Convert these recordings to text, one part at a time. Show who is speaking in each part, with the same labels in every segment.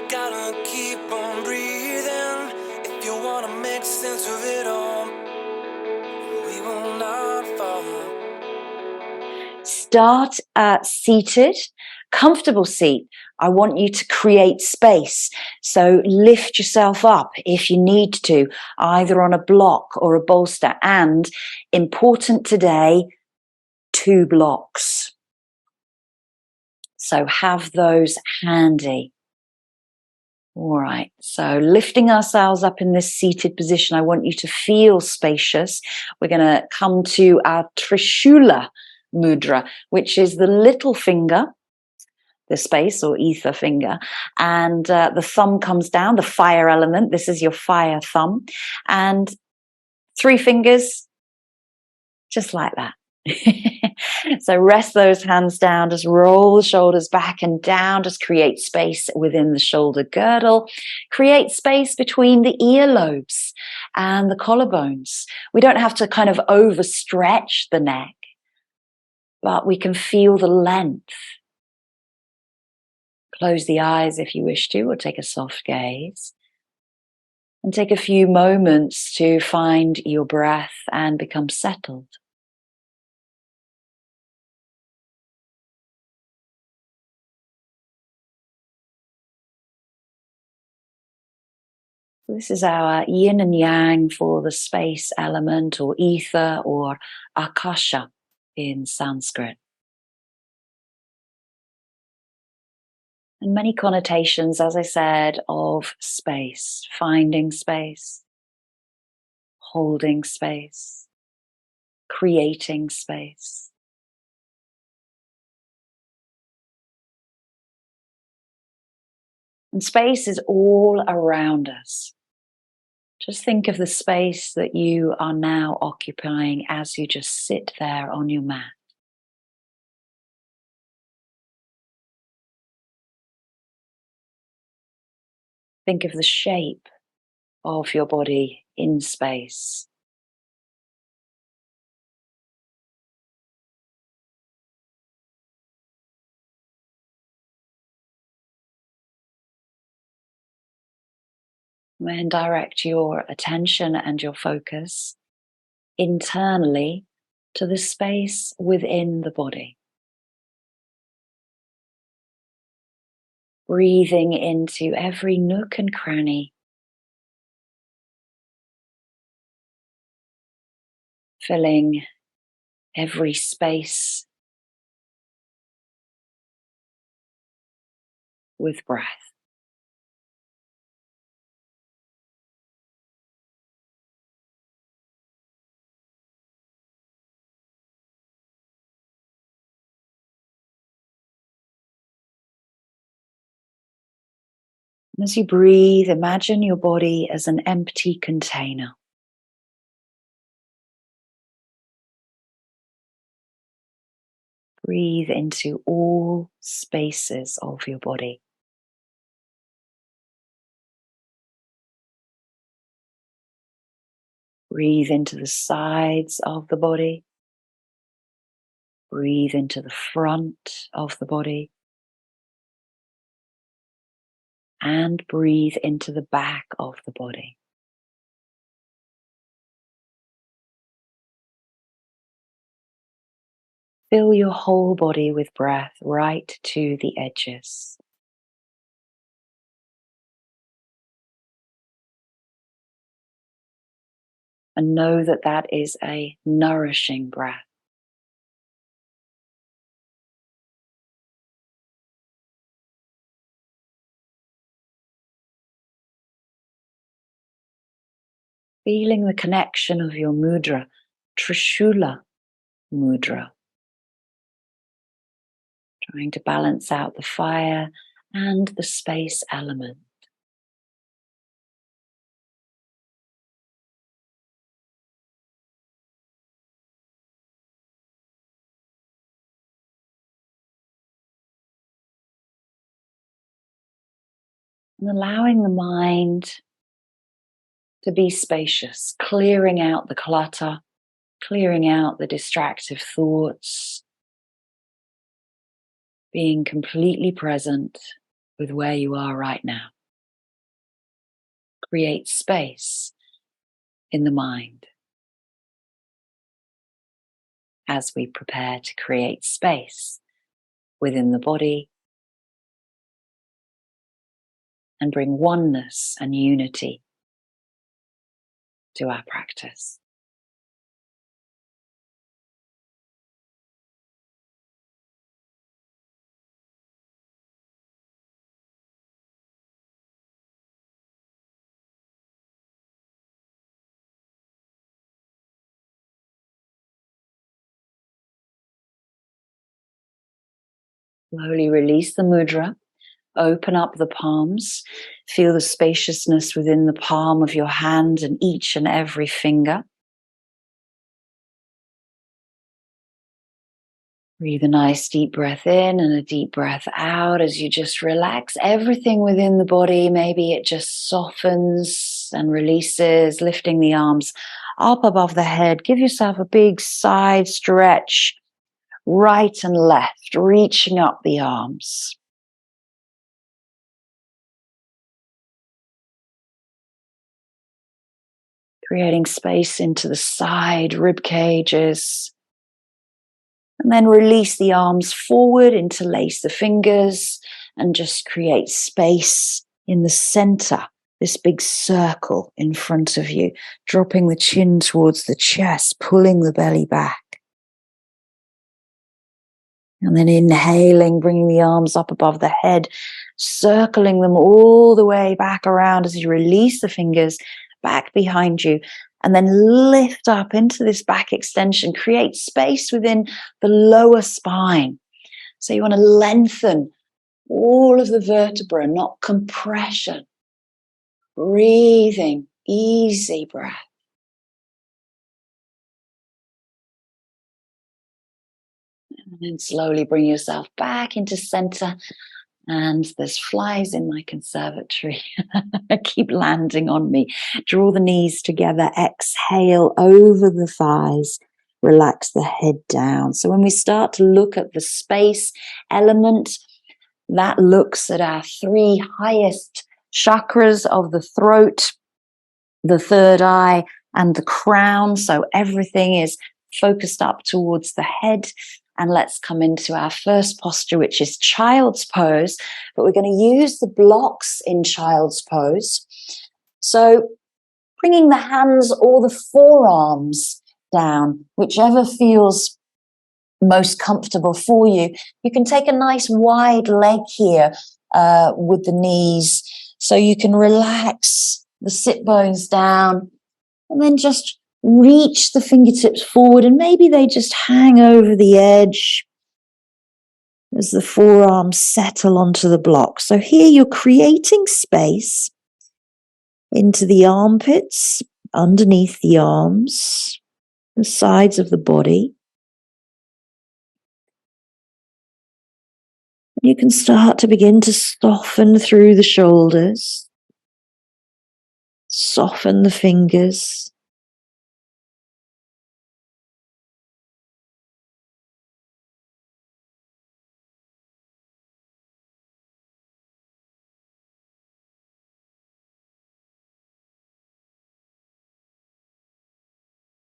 Speaker 1: Gotta keep on breathing if you wanna make sense of it all. We will not fall.
Speaker 2: Start seated, comfortable seat. I want you to create space. So lift yourself up if you need to, either on a block or a bolster. And important today, 2 blocks. So have those handy. All right, so lifting ourselves up in this seated position, I want you to feel spacious. We're going to come to our Trishula mudra, which is the little finger, the space or ether finger, and the thumb comes down, the fire element. This is your fire thumb, and 3 fingers, just like that. So rest those hands down, just roll the shoulders back and down, just create space within the shoulder girdle, create space between the earlobes and the collarbones. We don't have to kind of overstretch the neck, but we can feel the length. Close the eyes if you wish to, or take a soft gaze. And take a few moments to find your breath and become settled. This is our yin and yang for the space element, or ether, or akasha in Sanskrit. And many connotations, as I said, of space, finding space, holding space, creating space. And space is all around us. Just think of the space that you are now occupying as you just sit there on your mat. Think of the shape of your body in space. Then direct your attention and your focus internally to the space within the body. Breathing into every nook and cranny, filling every space with breath. And as you breathe, imagine your body as an empty container. Breathe into all spaces of your body. Breathe into the sides of the body. Breathe into the front of the body. And breathe into the back of the body. Fill your whole body with breath right to the edges. And know that that is a nourishing breath. Feeling the connection of your mudra, Trishula mudra. Trying to balance out the fire and the space element. And allowing the mind to be spacious, clearing out the clutter, clearing out the distractive thoughts, being completely present with where you are right now. Create space in the mind as we prepare to create space within the body and bring oneness and unity to our practice. Slowly release the mudra. Open up the palms. Feel the spaciousness within the palm of your hand and each and every finger. Breathe a nice deep breath in and a deep breath out as you just relax everything within the body. Maybe it just softens and releases, lifting the arms up above the head. Give yourself a big side stretch, right and left, reaching up the arms. Creating space into the side rib cages. And then release the arms forward, interlace the fingers, and just create space in the center, this big circle in front of you, dropping the chin towards the chest, pulling the belly back. And then inhaling, bringing the arms up above the head, circling them all the way back around as you release the fingers back behind you. And then lift up into this back extension. Create space within the lower spine. So you want to lengthen all of the vertebra, not compression. Breathing, easy breath. And then slowly bring yourself back into center. And there's flies in my conservatory. Keep landing on me. Draw the knees together. Exhale over the thighs. Relax the head down. So when we start to look at the space element, that looks at our three highest chakras of the throat, the third eye, and the crown. So everything is focused up towards the head. And let's come into our first posture, which is child's pose. But we're going to use the blocks in child's pose. So bringing the hands or the forearms down, whichever feels most comfortable for you. You can take a nice wide leg here with the knees. So you can relax the sit bones down and then just reach the fingertips forward, and maybe they just hang over the edge as the forearms settle onto the block. So here you're creating space into the armpits, underneath the arms, the sides of the body. You can start to begin to soften through the shoulders, soften the fingers.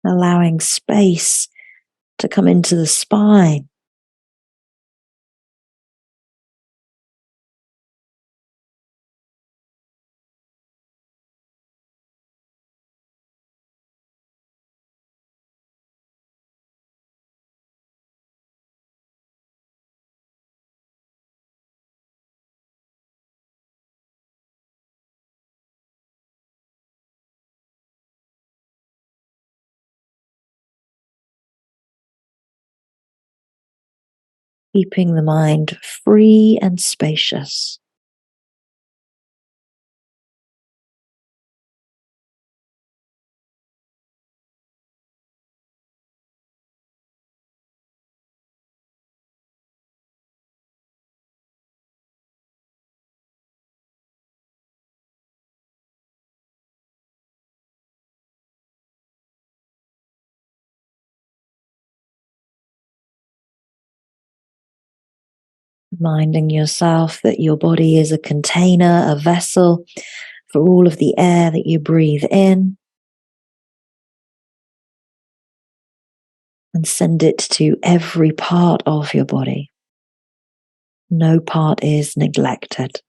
Speaker 2: Allowing space to come into the spine. Keeping the mind free and spacious. Reminding yourself that your body is a container, a vessel for all of the air that you breathe in, and send it to every part of your body. No part is neglected.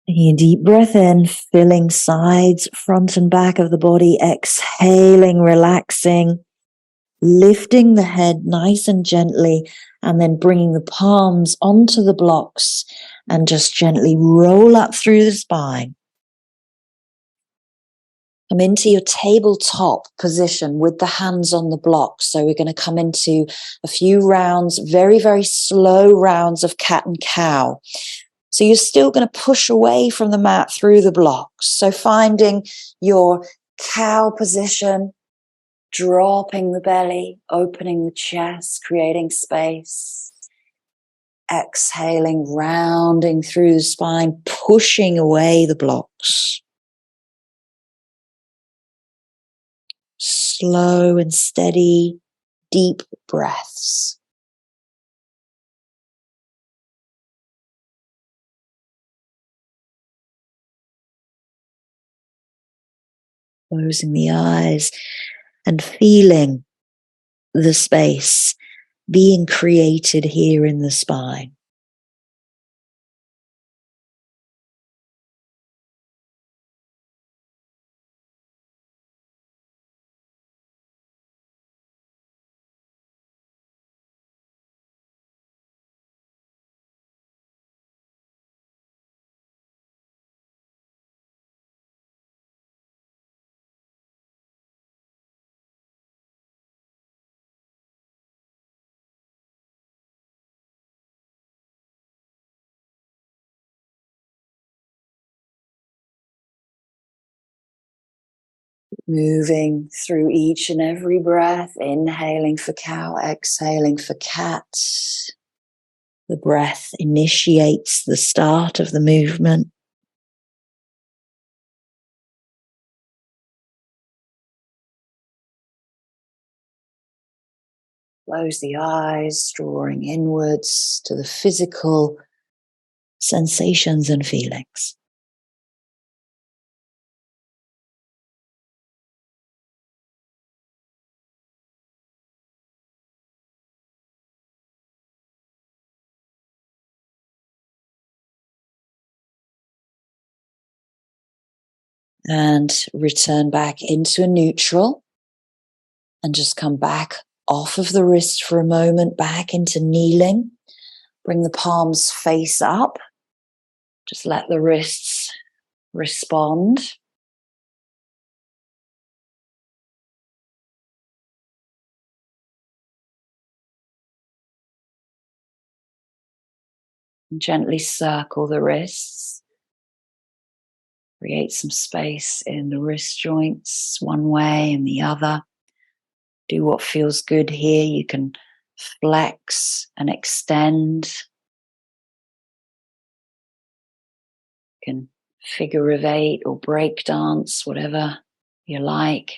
Speaker 2: Taking a deep breath in, filling sides, front and back of the body, exhaling, relaxing, lifting the head nice and gently, and then bringing the palms onto the blocks and just gently roll up through the spine. Come into your tabletop position with the hands on the blocks. So we're going to come into a few rounds, very, very slow rounds of cat and cow. So you're still going to push away from the mat through the blocks. So finding your cow position, dropping the belly, opening the chest, creating space. Exhaling, rounding through the spine, pushing away the blocks. Slow and steady, deep breaths. Closing the eyes and feeling the space being created here in the spine. Moving through each and every breath, inhaling for cow, exhaling for cat. The breath initiates the start of the movement. Close the eyes, drawing inwards to the physical sensations and feelings. And return back into a neutral. And just come back off of the wrist for a moment, back into kneeling. Bring the palms face up. Just let the wrists respond. And gently circle the wrists. Create some space in the wrist joints, one way and the other. Do what feels good here. You can flex and extend. You can figure of eight or break dance, whatever you like.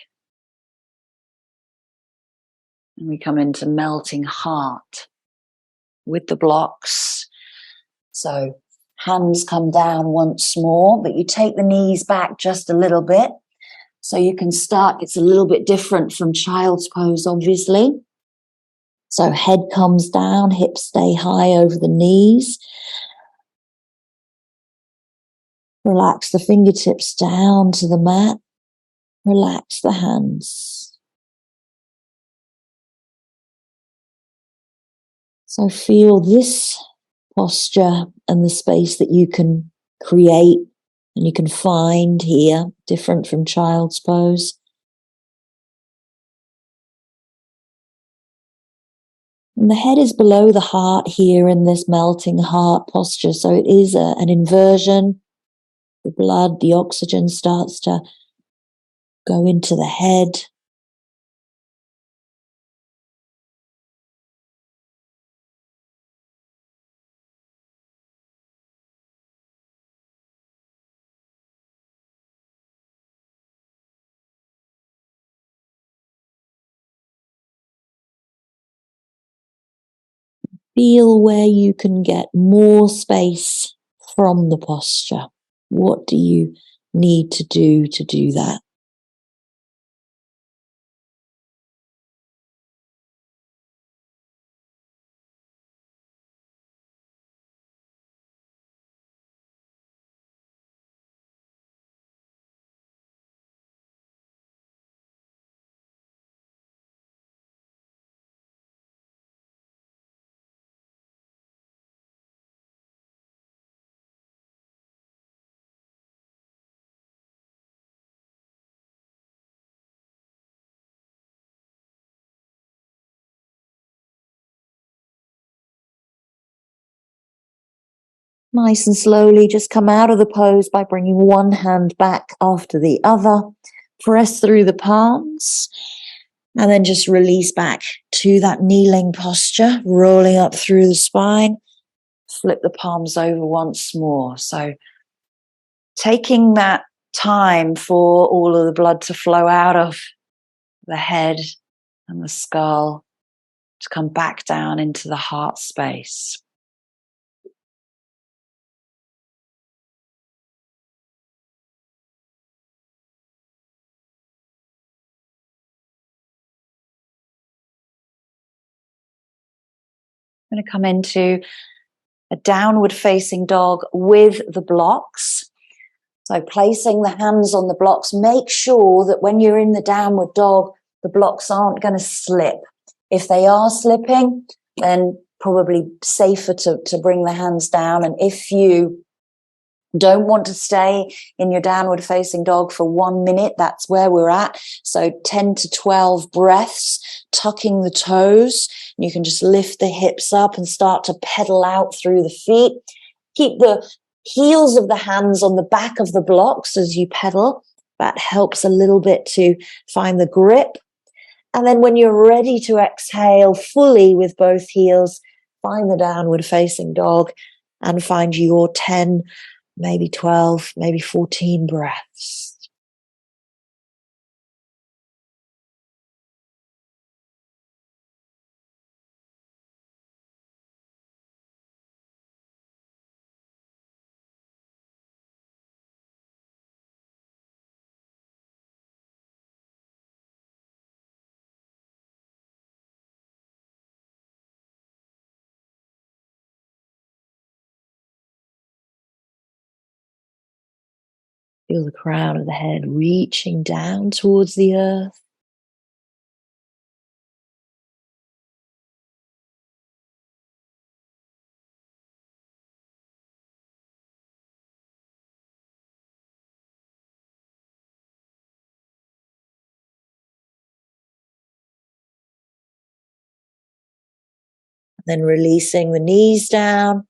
Speaker 2: And we come into melting heart with the blocks. So hands come down once more, but you take the knees back just a little bit. So you can start, it's a little bit different from child's pose, obviously. So head comes down, hips stay high over the knees. Relax the fingertips down to the mat. Relax the hands. So feel this posture and the space that you can create and you can find here, different from child's pose. And the head is below the heart here in this melting heart posture. So it is an inversion. The blood, the oxygen starts to go into the head. Feel where you can get more space from the posture. What do you need to do that? Nice and slowly, just come out of the pose by bringing one hand back after the other. Press through the palms and then just release back to that kneeling posture, rolling up through the spine. Flip the palms over once more. So taking that time for all of the blood to flow out of the head and the skull to come back down into the heart space. I'm going to come into a downward facing dog with the blocks. So placing the hands on the blocks, make sure that when you're in the downward dog, the blocks aren't going to slip. If they are slipping, then probably safer to bring the hands down. And if you don't want to stay in your downward facing dog for 1 minute, that's where we're at. So 10 to 12 breaths, tucking the toes. You can just lift the hips up and start to pedal out through the feet. Keep the heels of the hands on the back of the blocks as you pedal. That helps a little bit to find the grip. And then when you're ready to exhale fully with both heels, find the downward facing dog and find your 10, maybe 12, maybe 14 breaths. Feel the crown of the head reaching down towards the earth. Then releasing the knees down,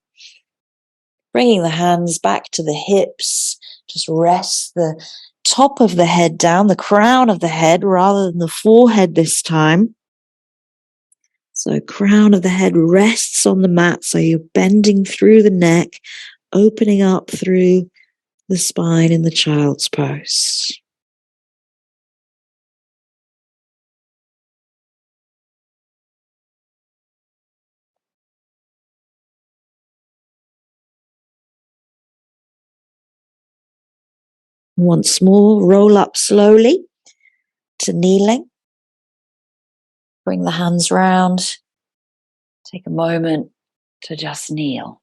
Speaker 2: bringing the hands back to the hips. Just rest the top of the head down, the crown of the head rather than the forehead this time. So crown of the head rests on the mat, so you're bending through the neck, opening up through the spine in the child's pose. Once more, roll up slowly to kneeling. Bring the hands round. Take a moment to just kneel.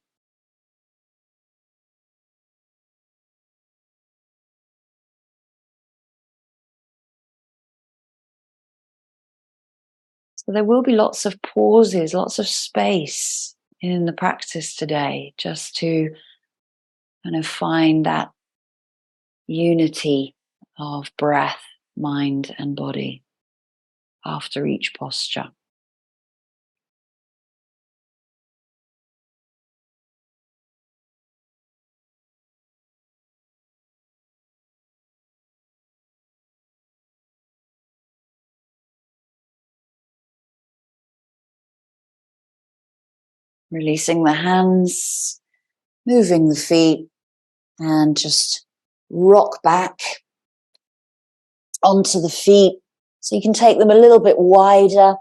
Speaker 2: So there will be lots of pauses, lots of space in the practice today, just to kind of find that unity of breath, mind, and body after each posture. Releasing the hands, moving the feet, and just rock back onto the feet. So you can take them a little bit wider,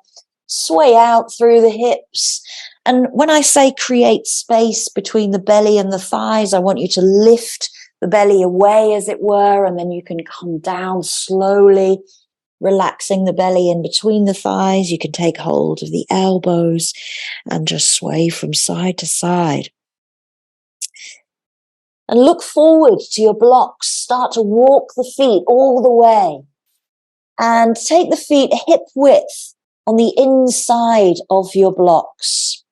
Speaker 2: sway out through the hips. And when I say create space between the belly and the thighs, I want you to lift the belly away, as it were, and then you can come down slowly, relaxing the belly in between the thighs. You can take hold of the elbows and just sway from side to side. And look forward to your blocks. Start to walk the feet all the way. And take the feet hip width on the inside of your blocks.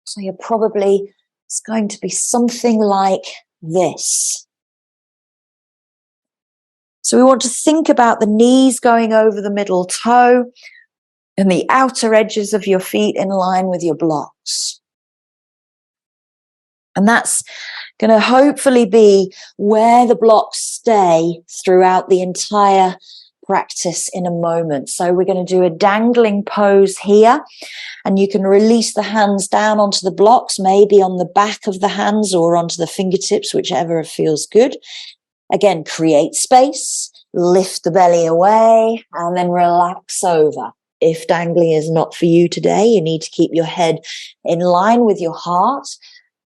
Speaker 2: So it's going to be something like this. So we want to think about the knees going over the middle toe and the outer edges of your feet in line with your blocks. And that's going to hopefully be where the blocks stay throughout the entire practice in a moment. So we're going to do a dangling pose here, and you can release the hands down onto the blocks, maybe on the back of the hands or onto the fingertips, whichever feels good. Again, create space, lift the belly away, and then relax over. If dangling is not for you today, you need to keep your head in line with your heart.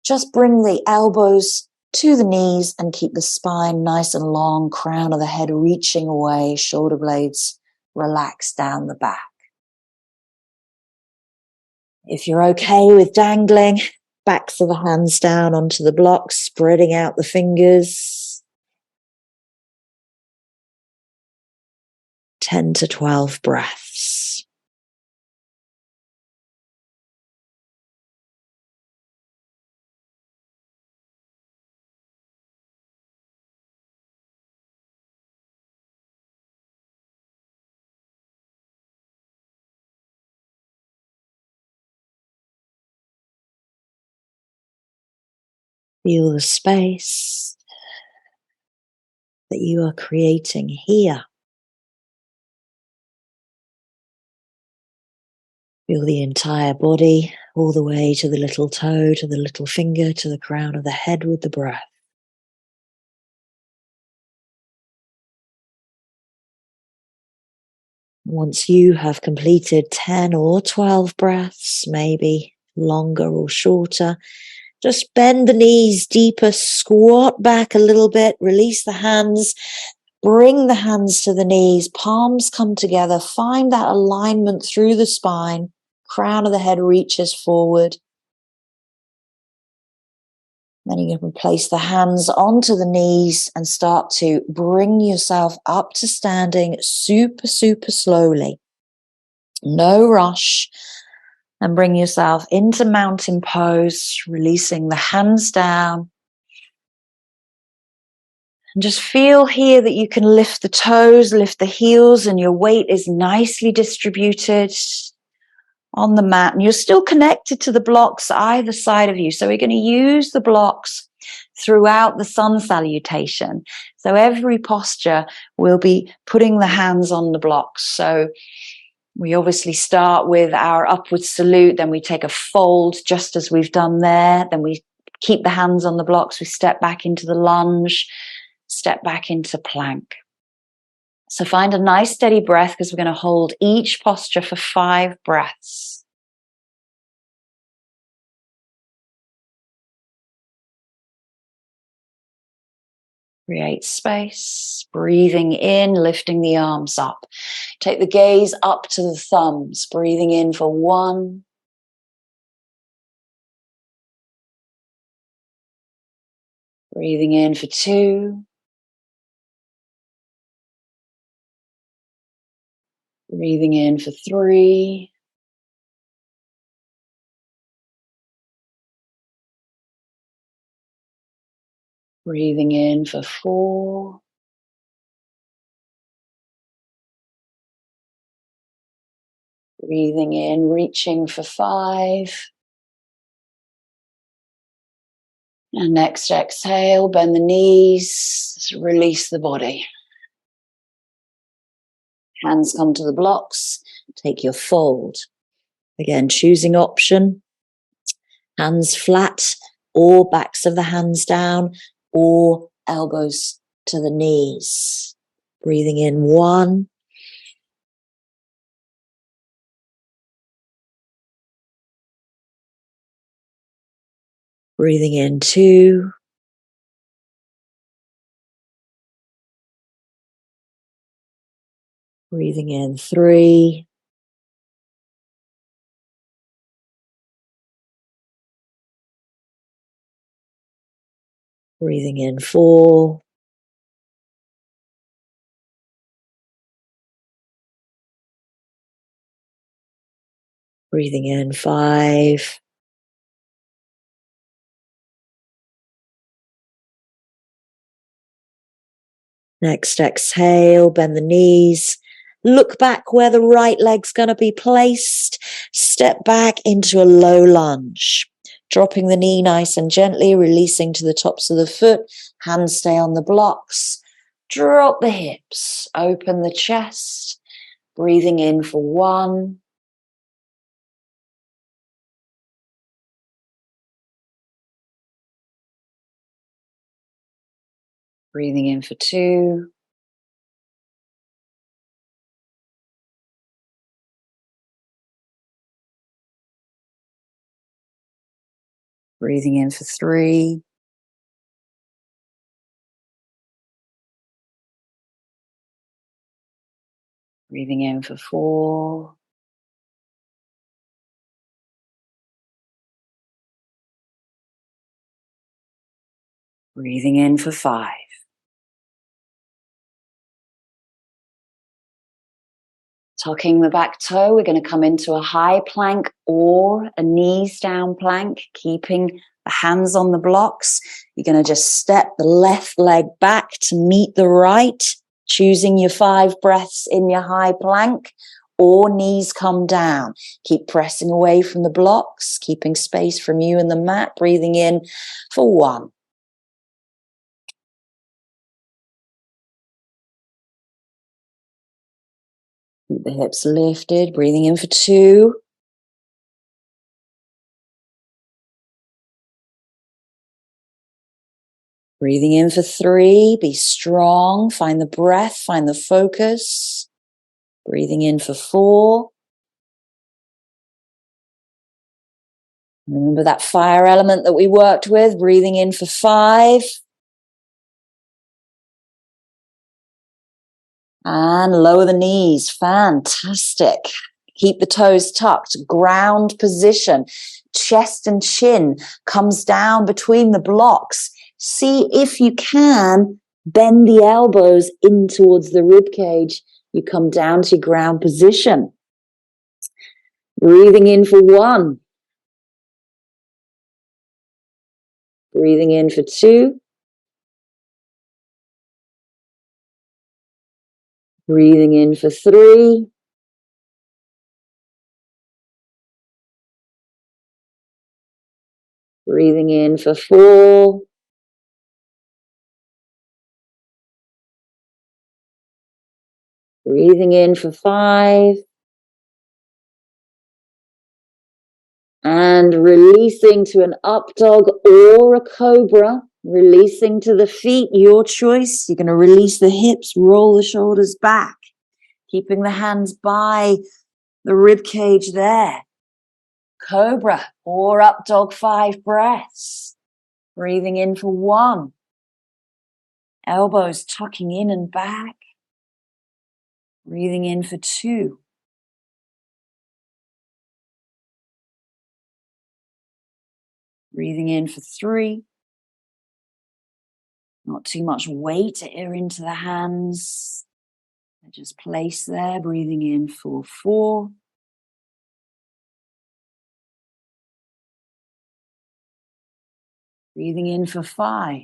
Speaker 2: Just bring the elbows to the knees and keep the spine nice and long, crown of the head reaching away, shoulder blades relaxed down the back. If you're okay with dangling, backs of the hands down onto the blocks, spreading out the fingers. 10 to 12 breaths. Feel the space that you are creating here. Feel the entire body, all the way to the little toe, to the little finger, to the crown of the head with the breath. Once you have completed 10 or 12 breaths, maybe longer or shorter, just bend the knees deeper, squat back a little bit, release the hands, bring the hands to the knees, palms come together, find that alignment through the spine, crown of the head reaches forward. Then you can place the hands onto the knees and start to bring yourself up to standing super, super slowly. No rush. And bring yourself into mountain pose, releasing the hands down. And just feel here that you can lift the toes, lift the heels, and your weight is nicely distributed on the mat. And you're still connected to the blocks either side of you. So we're going to use the blocks throughout the sun salutation. So every posture will be putting the hands on the blocks. So we obviously start with our upward salute, then we take a fold just as we've done there. Then we keep the hands on the blocks. We step back into the lunge, step back into plank. So find a nice steady breath because we're going to hold each posture for 5 breaths. Create space, breathing in, lifting the arms up. Take the gaze up to the thumbs, breathing in for 1. Breathing in for 2. Breathing in for 3. Breathing in for 4. Breathing in, reaching for 5. And next exhale, bend the knees, release the body. Hands come to the blocks, take your fold. Again, choosing option, hands flat or backs of the hands down or elbows to the knees. Breathing in 1. Breathing in 2. Breathing in 3. Breathing in 4. Breathing in 5. Next exhale, bend the knees. Look back where the right leg's going to be placed. Step back into a low lunge. Dropping the knee nice and gently, releasing to the tops of the foot. Hands stay on the blocks. Drop the hips. Open the chest. Breathing in for 1. Breathing in for 2. Breathing in for 3. Breathing in for 4. Breathing in for 5. Tucking the back toe, we're going to come into a high plank or a knees down plank, keeping the hands on the blocks. You're going to just step the left leg back to meet the right, choosing your 5 breaths in your high plank, or knees come down. Keep pressing away from the blocks, keeping space from you and the mat, breathing in for 1. Keep the hips lifted, breathing in for 2. Breathing in for 3, be strong, find the breath, find the focus. Breathing in for 4. Remember that fire element that we worked with, breathing in for 5. And lower the knees, fantastic. Keep the toes tucked, ground position. Chest and chin comes down between the blocks. See if you can bend the elbows in towards the rib cage. You come down to your ground position. Breathing in for 1. Breathing in for 2. Breathing in for 3. Breathing in for 4. Breathing in for 5. And releasing to an up dog or a cobra. Releasing to the feet, your choice. You're going to release the hips, roll the shoulders back. Keeping the hands by the rib cage there. Cobra or up dog, 5 breaths. Breathing in for 1. Elbows tucking in and back. Breathing in for 2. Breathing in for 3. Not too much weight here into the hands. Just place there, breathing in for 4. Breathing in for 5.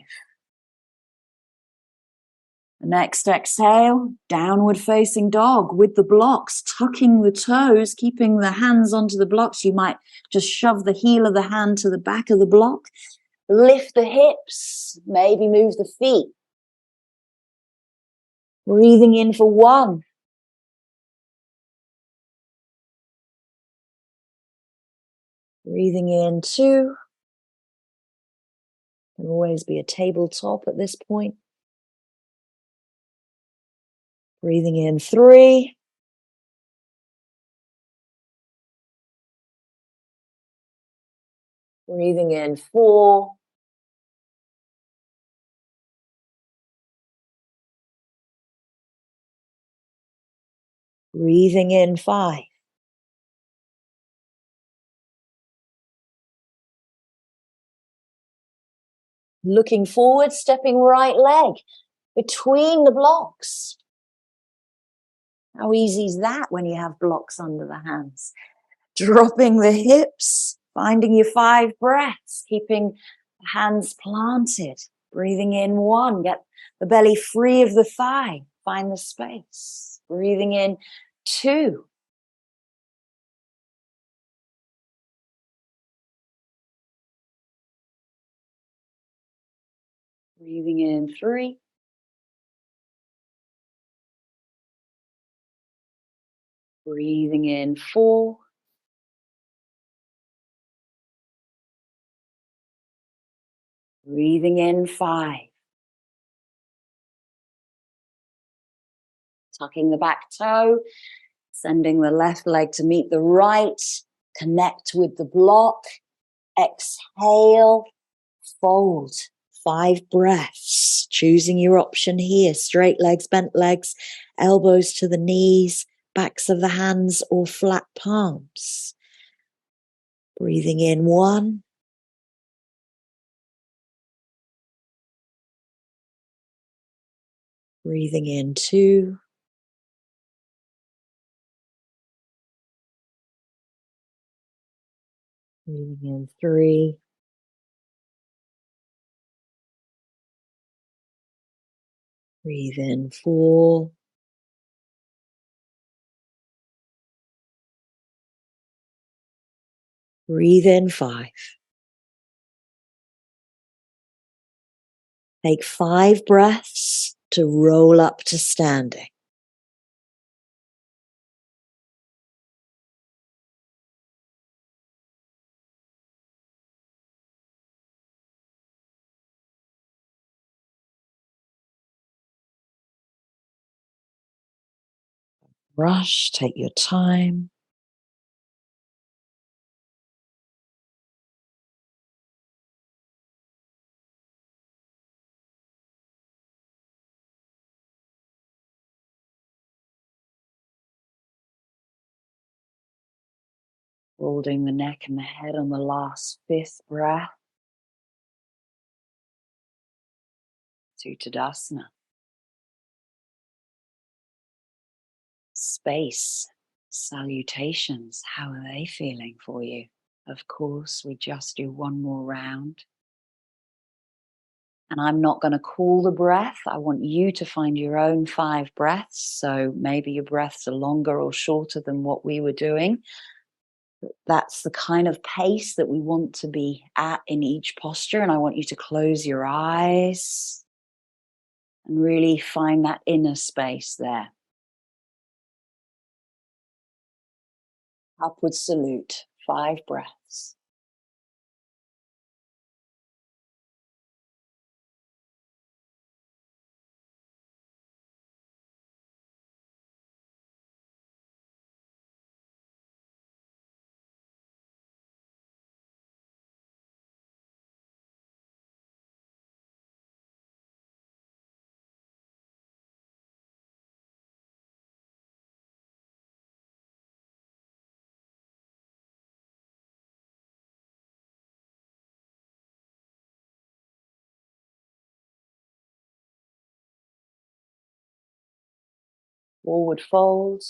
Speaker 2: The next exhale, downward facing dog with the blocks, tucking the toes, keeping the hands onto the blocks. You might just shove the heel of the hand to the back of the block. Lift the hips, maybe move the feet. Breathing in for 1. Breathing in 2. Can always be a tabletop at this point. Breathing in 3. Breathing in 4. Breathing in 5. Looking forward, stepping right leg between the blocks. How easy is that when you have blocks under the hands? Dropping the hips, finding your 5 breaths, keeping the hands planted. Breathing in 1, get the belly free of the thigh, find the space. Breathing in 2. Breathing in 3. Breathing in 4. Breathing in 5. Tucking the back toe, sending the left leg to meet the right. Connect with the block. Exhale, fold. 5 breaths. Choosing your option here. Straight legs, bent legs, elbows to the knees, backs of the hands or flat palms. Breathing in 1. Breathing in 2. Breathing in 3. Breathe in 4. Breathe in 5. Take 5 breaths to roll up to standing. Rush, take your time. Holding the neck and the head on the last 5th breath. To Tadasana. Space, salutations, how are they feeling for you? Of course, we just do one more round. And I'm not going to call the breath. I want you to find your own 5 breaths. So maybe your breaths are longer or shorter than what we were doing. That's the kind of pace that we want to be at in each posture. And I want you to close your eyes and really find that inner space there. Upward salute, 5 breaths. Forward fold.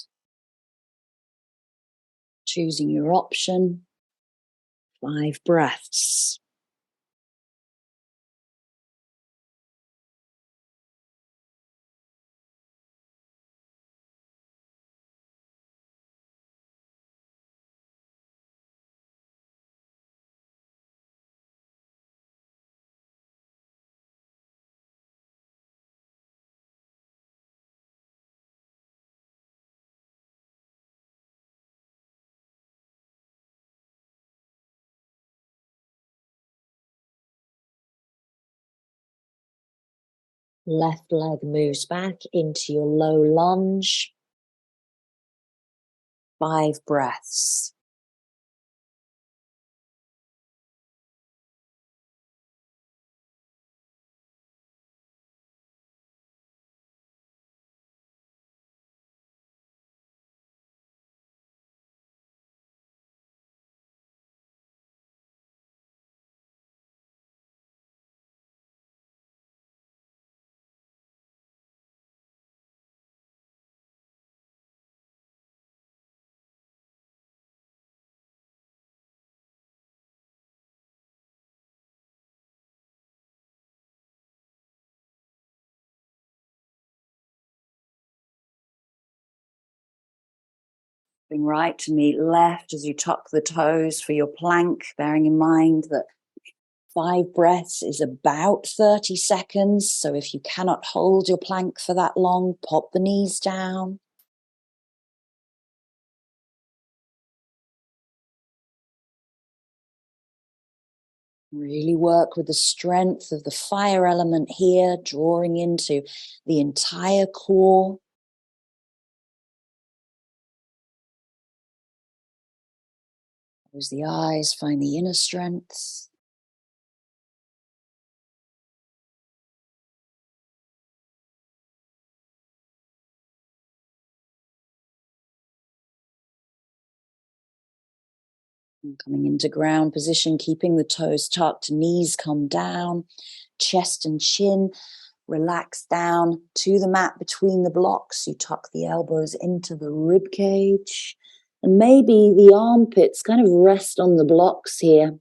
Speaker 2: Choosing your option. 5 breaths. Left leg moves back into your low lunge. 5 breaths. Bring right to meet left as you tuck the toes for your plank, bearing in mind that 5 breaths is about 30 seconds. So if you cannot hold your plank for that long, pop the knees down. Really work with the strength of the fire element here, drawing into the entire core. Close the eyes, find the inner strength. And coming into ground position, keeping the toes tucked, knees come down, chest and chin relax down to the mat between the blocks. You tuck the elbows into the rib cage, and maybe the armpits kind of rest on the blocks here.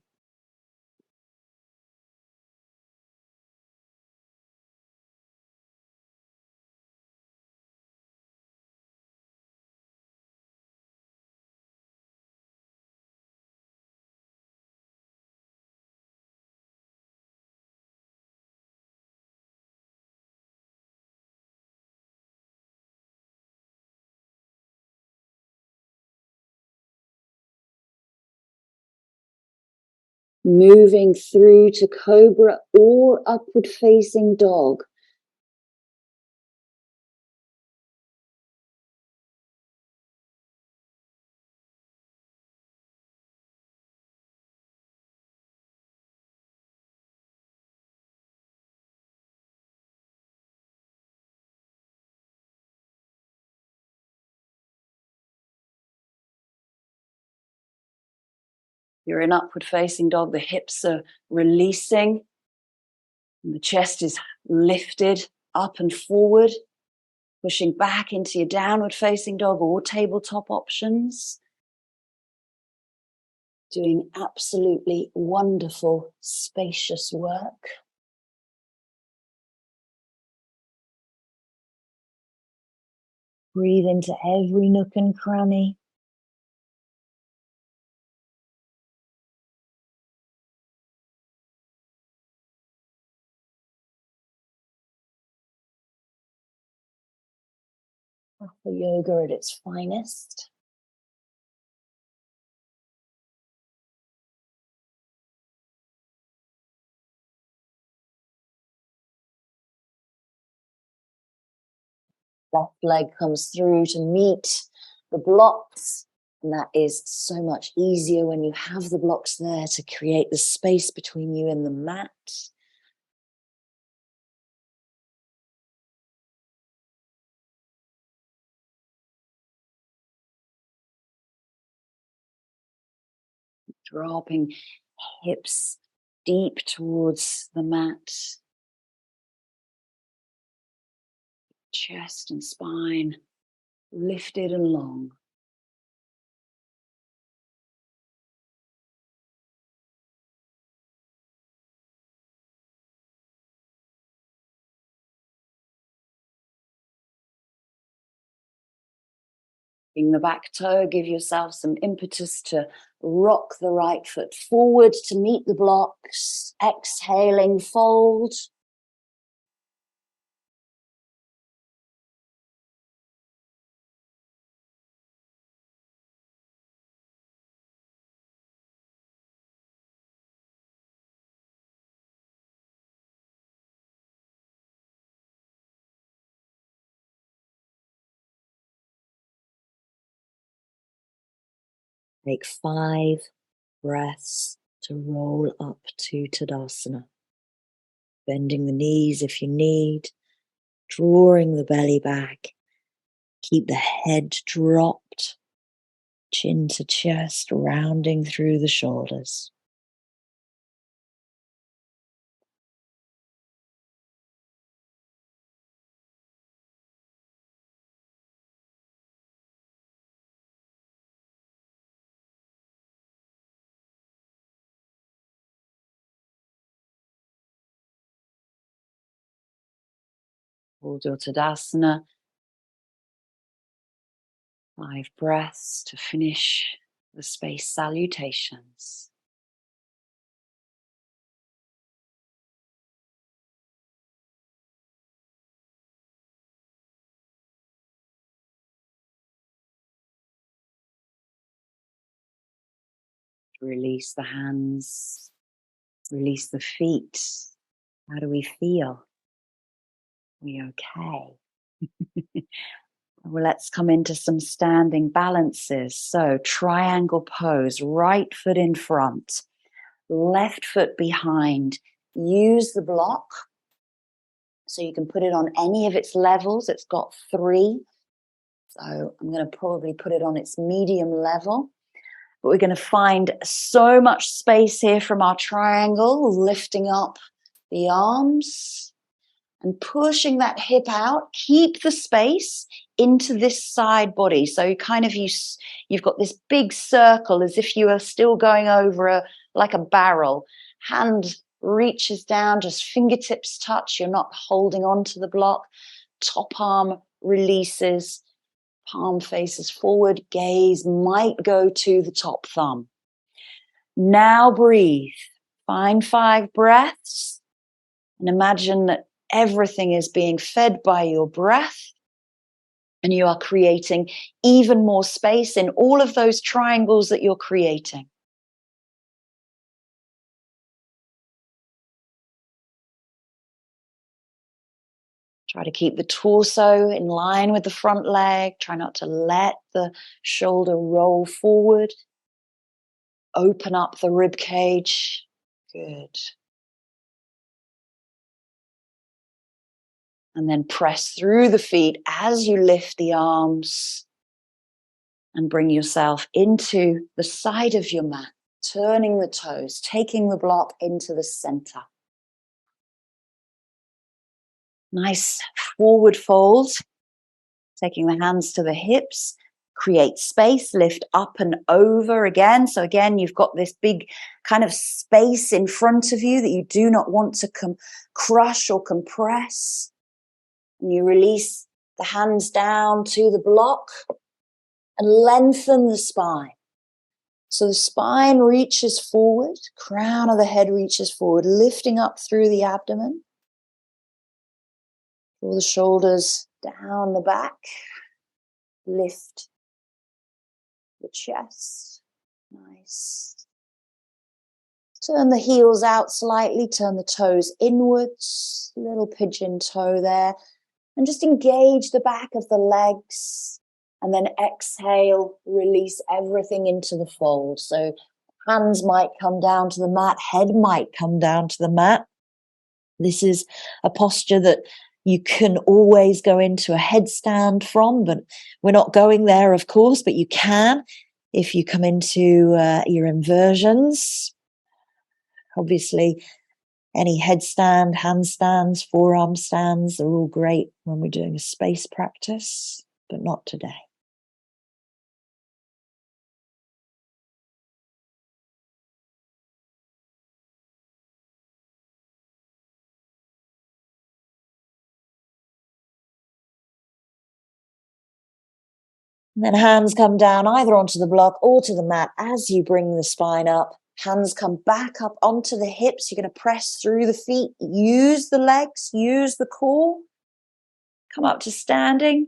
Speaker 2: Moving through to cobra or upward facing dog. You're in upward facing dog. The hips are releasing. And the chest is lifted up and forward, pushing back into your downward facing dog or tabletop options. Doing absolutely wonderful, spacious work. Breathe into every nook and cranny. Hatha yoga at its finest. Left leg comes through to meet the blocks. And that is so much easier when you have the blocks there to create the space between you and the mat. Dropping hips deep towards the mat. Chest and spine lifted and long. In the back toe, give yourself some impetus to rock the right foot forward to meet the blocks. Exhaling, fold. Take 5 breaths to roll up to Tadasana. Bending the knees if you need, drawing the belly back. Keep the head dropped, chin to chest, rounding through the shoulders. Hold your Tadasana. 5 breaths to finish the space salutations. Release the hands, release the feet. How do we feel? We okay? Well, let's come into some standing balances. So triangle pose, right foot in front, left foot behind. Use the block so you can put it on any of its levels. It's got 3. So I'm going to probably put it on its medium level. But we're going to find so much space here from our triangle, lifting up the arms and pushing that hip out. Keep the space into this side body. So you've got this big circle as if you are still going over like a barrel. Hand reaches down, just fingertips touch. You're not holding on to the block. Top arm releases. Palm faces forward, gaze might go to the top thumb. Now breathe. Find 5 breaths and imagine that everything is being fed by your breath and you are creating even more space in all of those triangles that you're creating. Try to keep the torso in line with the front leg. Try not to let the shoulder roll forward. Open up the rib cage. Good. And then press through the feet as you lift the arms and bring yourself into the side of your mat, turning the toes, taking the block into the center. Nice forward fold, taking the hands to the hips, create space, lift up and over again. So again, you've got this big kind of space in front of you that you do not want to crush or compress. And you release the hands down to the block and lengthen the spine. So the spine reaches forward, crown of the head reaches forward, lifting up through the abdomen. Draw the shoulders down the back. Lift the chest. Nice. Turn the heels out slightly, turn the toes inwards, little pigeon toe there. And just engage the back of the legs. And then exhale, release everything into the fold. So hands might come down to the mat, head might come down to the mat. This is a posture that you can always go into a headstand from, but we're not going there, of course, but you can if you come into your inversions. Obviously, any headstand, handstands, forearm stands are all great when we're doing a space practice. but not today. And then hands come down either onto the block or to the mat as you bring the spine up. Hands come back up onto the hips. You're going to press through the feet. Use the legs, use the core. Come up to standing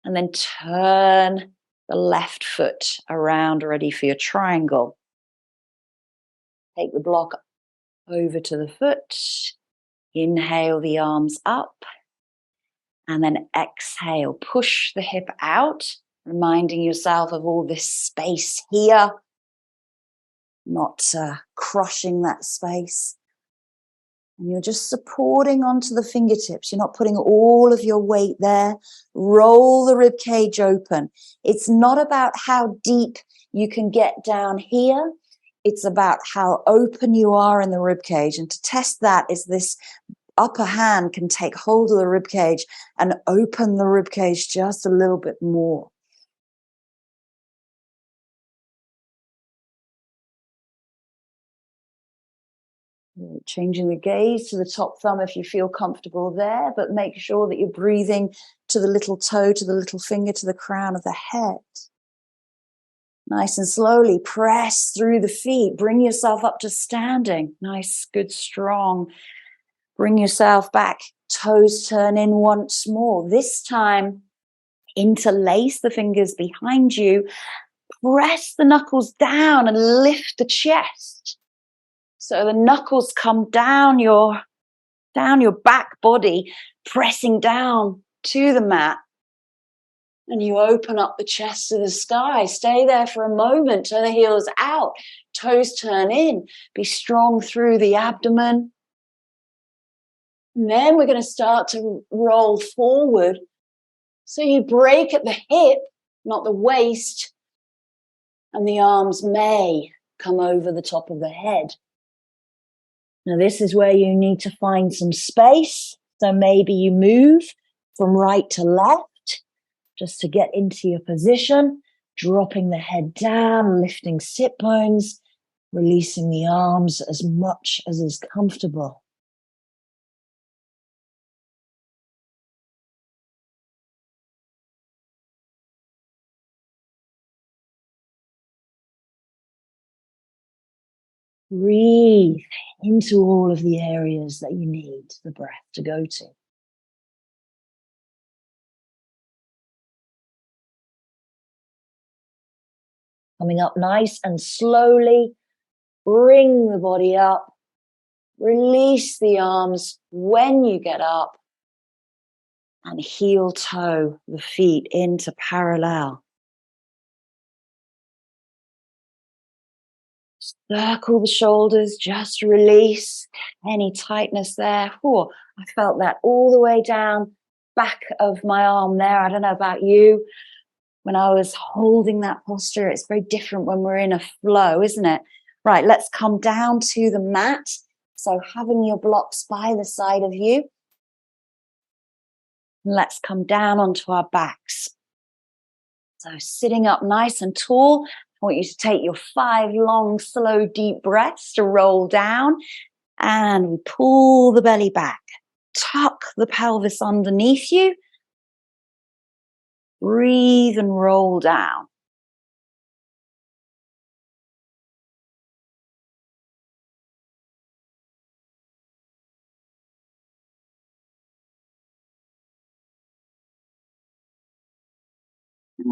Speaker 2: and then turn the left foot around, ready for your triangle. Take the block over to the foot. Inhale the arms up. And then exhale, push the hip out, reminding yourself of all this space here, not crushing that space. And you're just supporting onto the fingertips. You're not putting all of your weight there. Roll the rib cage open. It's not about how deep you can get down here. It's about how open you are in the rib cage. And to test that is this upper hand can take hold of the rib cage and open the rib cage just a little bit more. Changing the gaze to the top thumb if you feel comfortable there, but make sure that you're breathing to the little toe, to the little finger, to the crown of the head. Nice and slowly press through the feet. Bring yourself up to standing. Nice, good, strong. Bring yourself back. Toes turn in once more. This time, interlace the fingers behind you. Press the knuckles down and lift the chest. So the knuckles come down your back body, pressing down to the mat. And you open up the chest to the sky. Stay there for a moment. Turn the heels out. Toes turn in. Be strong through the abdomen. And then we're going to start to roll forward. So you break at the hip, not the waist. And the arms may come over the top of the head. Now this is where you need to find some space. So maybe you move from right to left just to get into your position, dropping the head down, lifting sit bones, releasing the arms as much as is comfortable. Breathe into all of the areas that you need the breath to go to. Coming up nice and slowly, bring the body up, release the arms when you get up, and heel toe the feet into parallel. Circle the shoulders, just release any tightness there. Oh, I felt that all the way down back of my arm there. I don't know about you. When I was holding that posture, it's very different when we're in a flow, isn't it? Right, let's come down to the mat. So having your blocks by the side of you. Let's come down onto our backs. So sitting up nice and tall. I want you to take your 5 long, slow, deep breaths to roll down. And we pull the belly back. Tuck the pelvis underneath you. Breathe and roll down.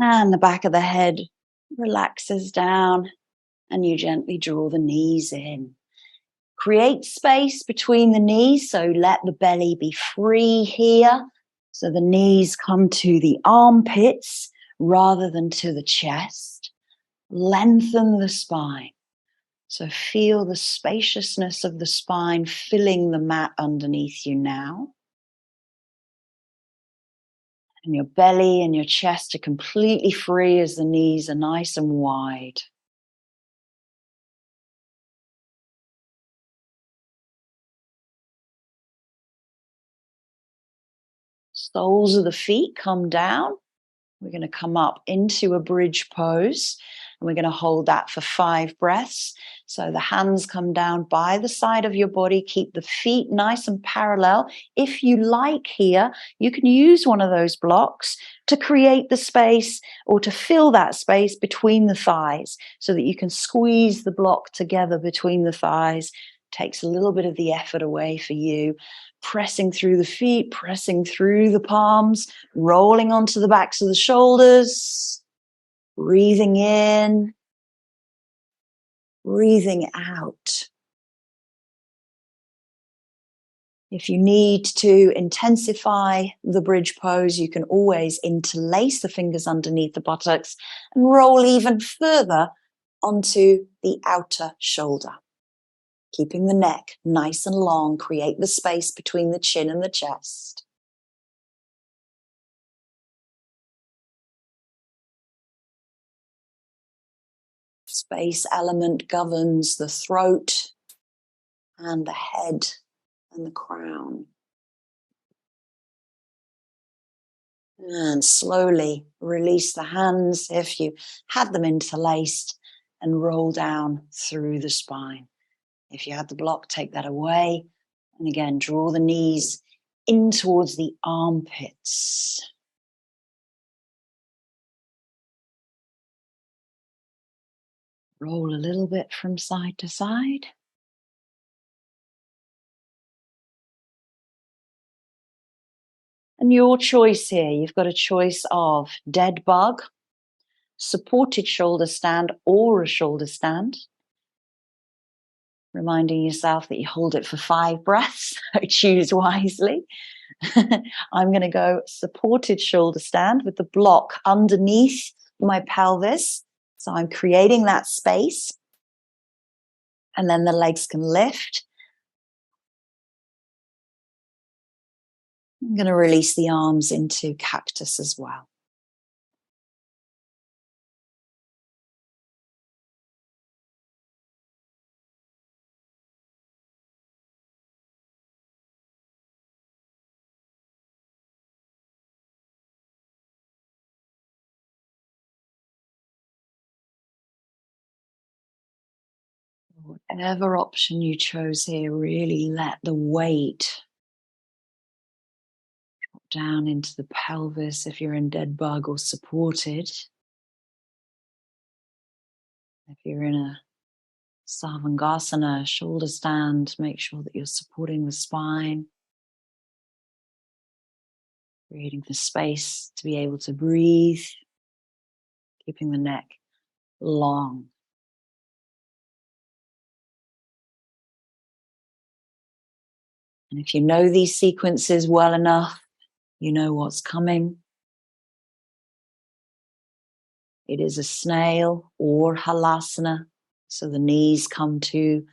Speaker 2: And the back of the head relaxes down. And you gently draw the knees in. Create space between the knees, so let the belly be free here. So the knees come to the armpits rather than to the chest. Lengthen the spine. So feel the spaciousness of the spine filling the mat underneath you now. And your belly and your chest are completely free as the knees are nice and wide. Soles of the feet come down. We're going to come up into a bridge pose, and we're going to hold that for 5 breaths. So the hands come down by the side of your body. Keep the feet nice and parallel. If you like here, you can use one of those blocks to create the space or to fill that space between the thighs so that you can squeeze the block together between the thighs. Takes a little bit of the effort away for you. Pressing through the feet, pressing through the palms, rolling onto the backs of the shoulders, breathing in, breathing out. If you need to intensify the bridge pose, you can always interlace the fingers underneath the buttocks and roll even further onto the outer shoulder. Keeping the neck nice and long, create the space between the chin and the chest. Space element governs the throat and the head and the crown. And slowly release the hands if you had them interlaced and roll down through the spine. If you had the block, take that away. And again, draw the knees in towards the armpits. Roll a little bit from side to side. And your choice here, you've got a choice of dead bug, supported shoulder stand, or a shoulder stand. Reminding yourself that you hold it for 5 breaths, so choose wisely. I'm going to go supported shoulder stand with the block underneath my pelvis. So I'm creating that space. And then the legs can lift. I'm going to release the arms into cactus as well. Whatever option you chose here, really let the weight drop down into the pelvis if you're in dead bug or supported. If you're in a Savangasana, shoulder stand, make sure that you're supporting the spine, creating the space to be able to breathe, keeping the neck long. And if you know these sequences well enough, you know what's coming. It is a snail or halasana, so the knees come to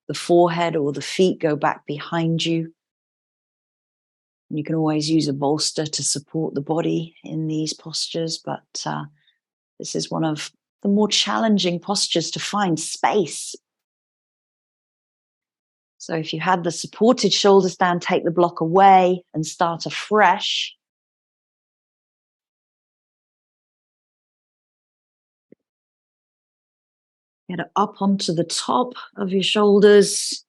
Speaker 2: the forehead or the feet go back behind you. And you can always use a bolster to support the body in these postures, but this is one of the more challenging postures to find space. So if you had the supported shoulder stand, take the block away and start afresh. Get it up onto the top of your shoulders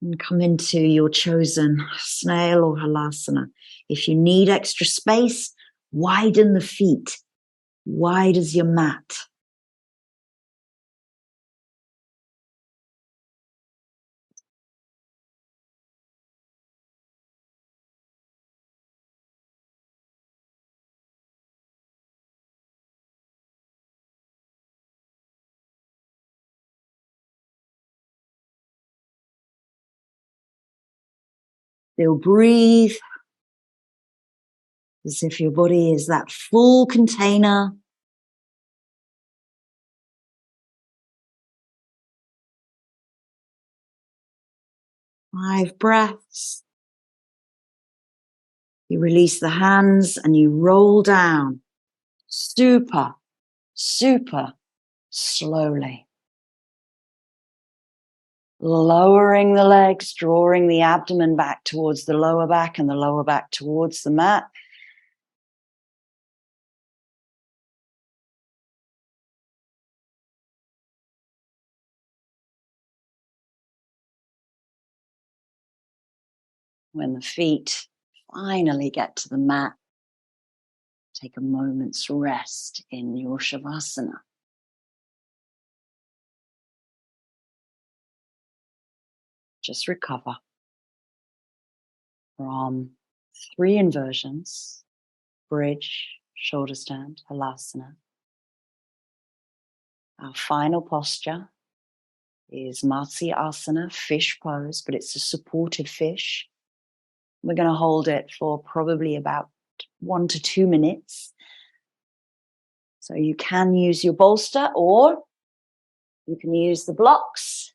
Speaker 2: and come into your chosen snail or halasana. If you need extra space, widen the feet, wide as your mat. Still breathe as if your body is that full container. Five breaths. You release the hands and you roll down super, super slowly. Lowering the legs, drawing the abdomen back towards the lower back and the lower back towards the mat. When the feet finally get to the mat, take a moment's rest in your Shavasana. Just recover from 3 inversions: bridge, shoulder stand, halasana. Our final posture is Matsya Asana, fish pose, but it's a supported fish. We're going to hold it for probably about 1 to 2 minutes. So you can use your bolster or you can use the blocks.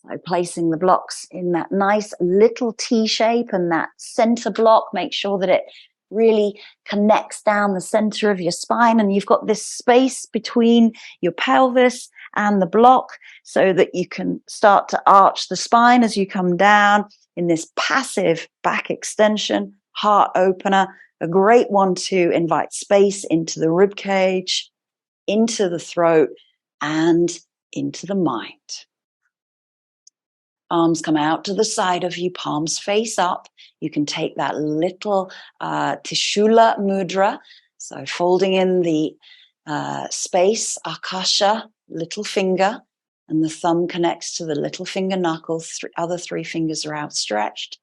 Speaker 2: So placing the blocks in that nice little T shape, and that center block, make sure that it really connects down the center of your spine, and you've got this space between your pelvis and the block so that you can start to arch the spine as you come down in this passive back extension, heart opener, a great one to invite space into the rib cage, into the throat, and into the mind. Arms come out to the side of you, palms face up. You can take that little Trishula mudra, so folding in the space, Akasha, little finger, and the thumb connects to the little finger knuckle. Other 3 fingers are outstretched.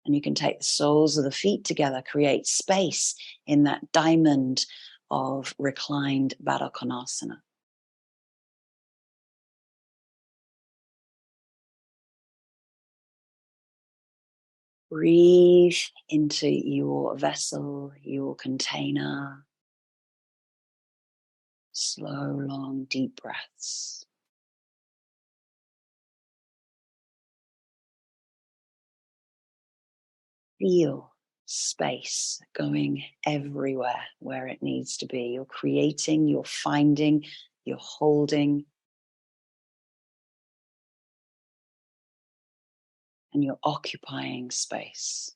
Speaker 2: And you can take the soles of the feet together, create space in that diamond of reclined Baddha Konasana. Breathe into your vessel, your container. Slow, long, deep breaths. Feel space going everywhere where it needs to be. You're creating, you're finding, you're holding, and you're occupying space.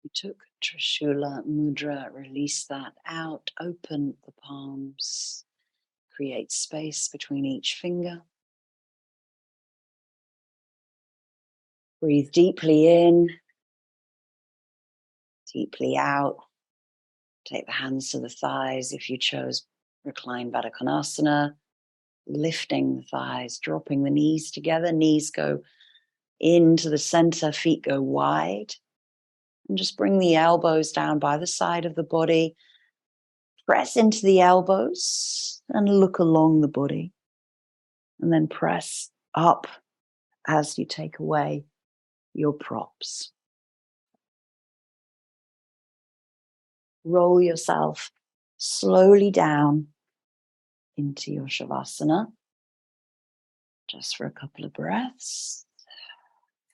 Speaker 2: You took Trishula mudra, release that out, open the palms, create space between each finger. Breathe deeply in, deeply out. Take the hands to the thighs if you chose reclined Baddha Konasana, lifting the thighs, dropping the knees together. Knees go into the center, feet go wide. And just bring the elbows down by the side of the body. Press into the elbows and look along the body. And then press up as you take away your props. Roll yourself slowly down into your Shavasana. Just for a couple of breaths.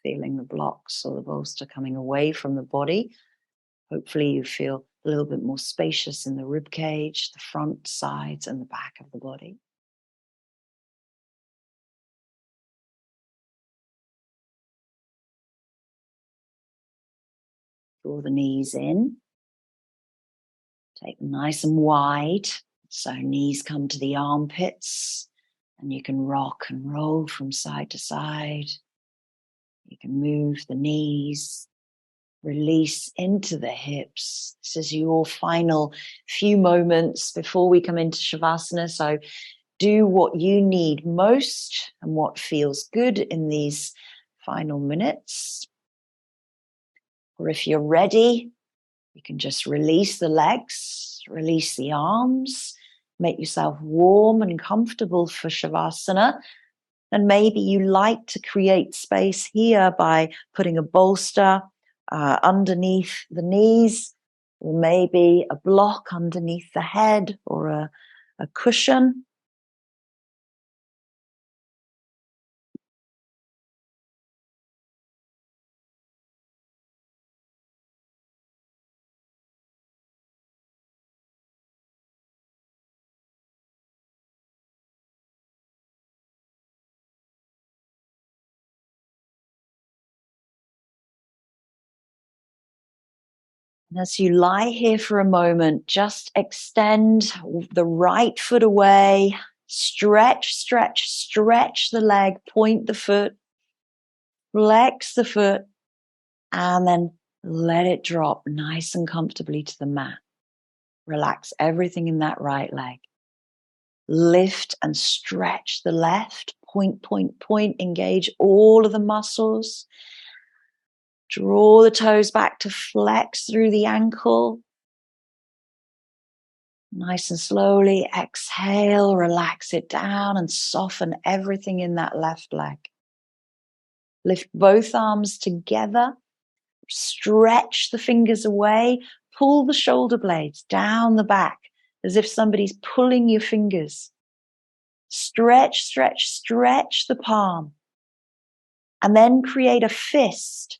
Speaker 2: Feeling the blocks or the bolster coming away from the body. Hopefully you feel a little bit more spacious in the rib cage, the front, sides, and the back of the body. Draw the knees in. Take them nice and wide. So knees come to the armpits. And you can rock and roll from side to side. You can move the knees. Release into the hips. This is your final few moments before we come into Shavasana. So do what you need most and what feels good in these final minutes. Or if you're ready, you can just release the legs, release the arms, make yourself warm and comfortable for Shavasana. And maybe you like to create space here by putting a bolster underneath the knees, or maybe a block underneath the head, or a cushion. And as you lie here for a moment, just extend the right foot away, stretch, stretch, stretch the leg, point the foot, flex the foot, and then let it drop nice and comfortably to the mat. Relax everything in that right leg. Lift and stretch the left, point, point, point, engage all of the muscles. Draw the toes back to flex through the ankle. Nice and slowly exhale, relax it down and soften everything in that left leg. Lift both arms together, stretch the fingers away, pull the shoulder blades down the back as if somebody's pulling your fingers. Stretch, stretch, stretch the palm. And then create a fist.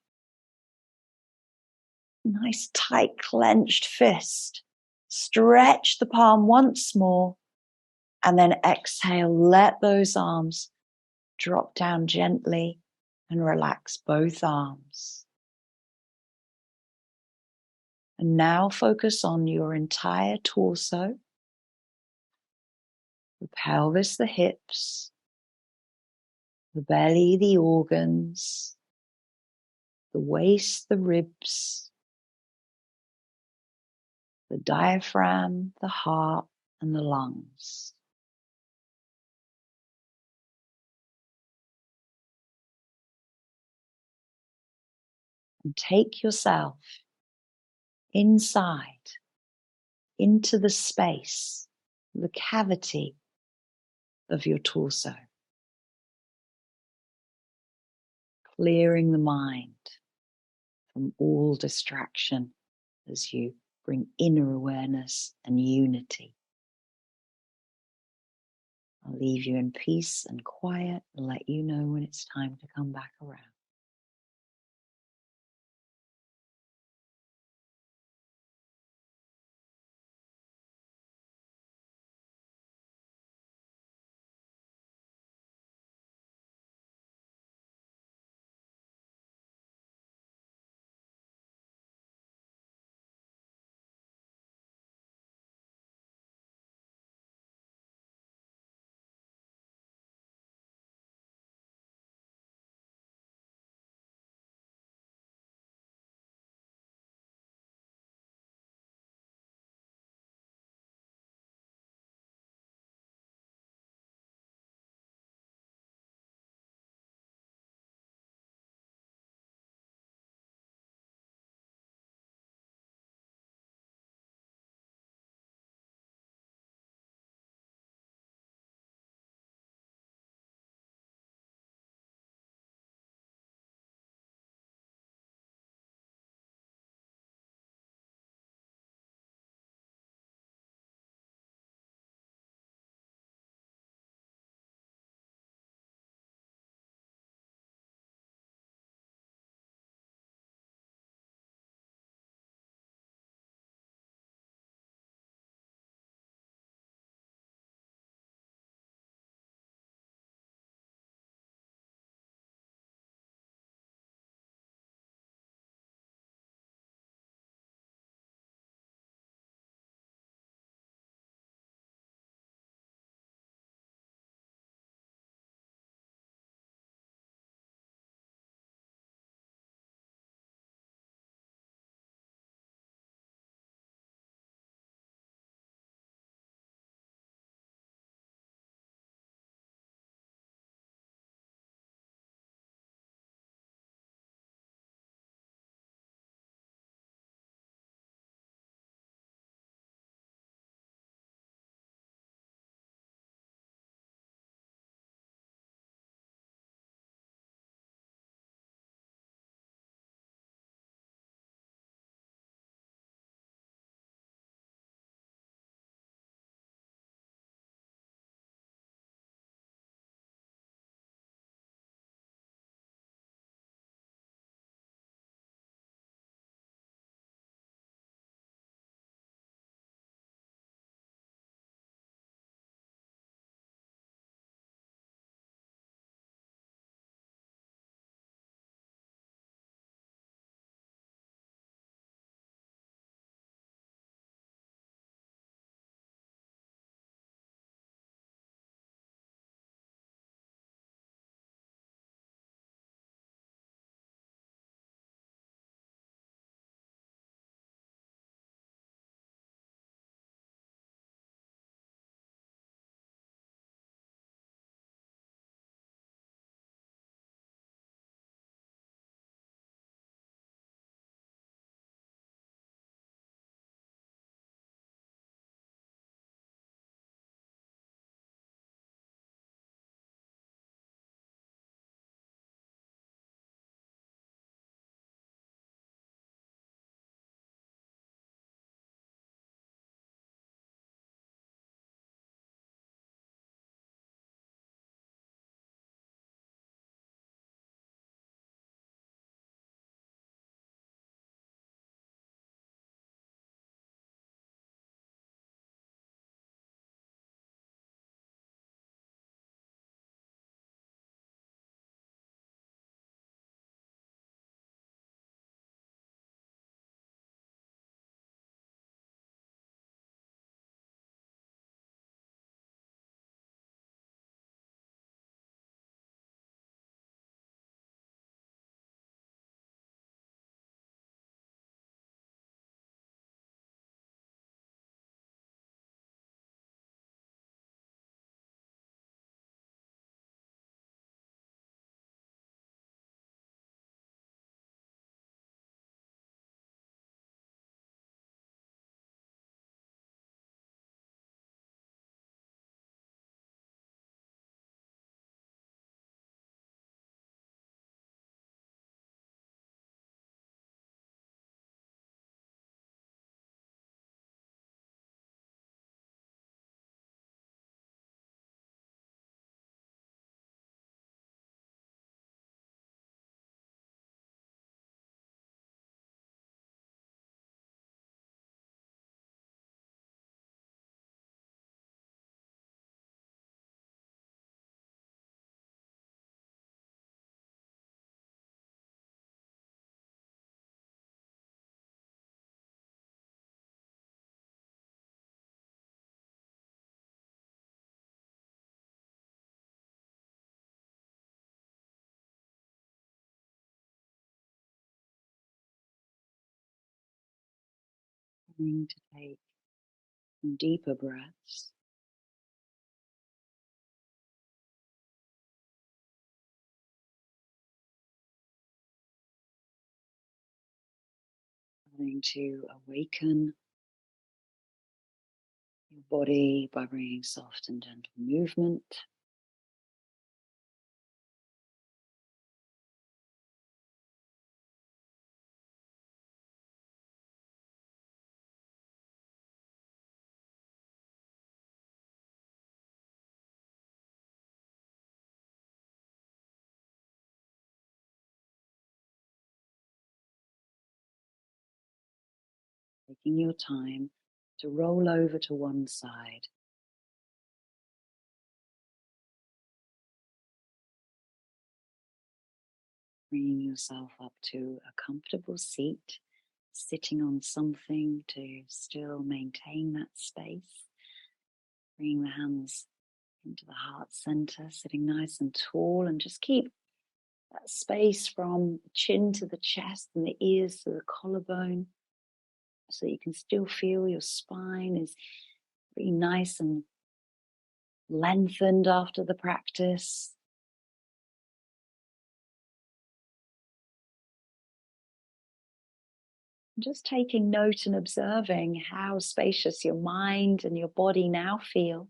Speaker 2: Nice tight clenched fist. Stretch the palm once more. And then exhale, let those arms drop down gently and relax both arms. And now focus on your entire torso, the pelvis, the hips, the belly, the organs, the waist, the ribs, the diaphragm, the heart, and the lungs. And take yourself inside, into the space, the cavity of your torso, clearing the mind from all distraction as you bring inner awareness and unity. I'll leave you in peace and quiet and let you know when it's time to come back around. Beginning to take some deeper breaths. Starting to awaken your body by bringing soft and gentle movement. Taking your time to roll over to one side. Bringing yourself up to a comfortable seat, sitting on something to still maintain that space. Bringing the hands into the heart center, sitting nice and tall, and just keep that space from the chin to the chest and the ears to the collarbone, so that you can still feel your spine is really nice and lengthened after the practice. Just taking note and observing how spacious your mind and your body now feel.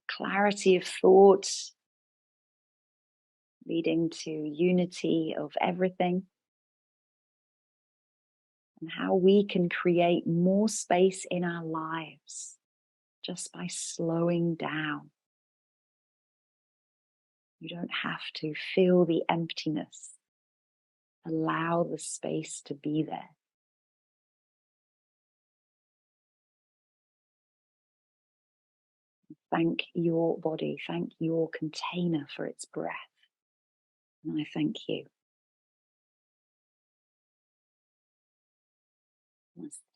Speaker 2: Clarity of thought leading to unity of everything. And how we can create more space in our lives just by slowing down. You don't have to feel the emptiness. Allow the space to be there. Thank your body, thank your container for its breath. And I thank you. Namaste.